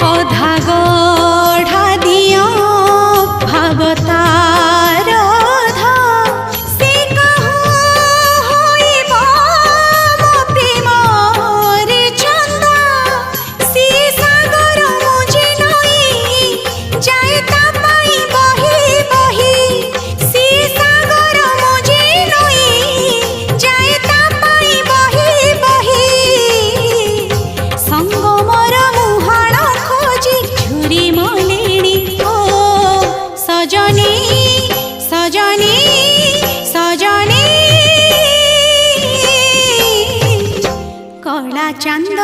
ଅଧା ଗଢ଼ା ଦିଅ ଭାବତାର ଧ ସେ କାହୁ ହୋଇବ ମୋ ପ୍ରେମରେ ଚନ୍ଦା ସେ ସାଗର ମୁଝି ନଈ ଯାଏ ତା ପାଇଁ ବହି ବହି ସେ ସାଗର ମୁଝି ନଈ ଯାଏ ତା ପାଇଁ ବହି ବହି ସଙ୍ଗମର ମୁହାଣ ଖୋଜି ଝୁରି ମଲେଣି ଓ ସଜନୀ ସଜନୀ ସଜନୀ କଳା ଚାନ୍ଦ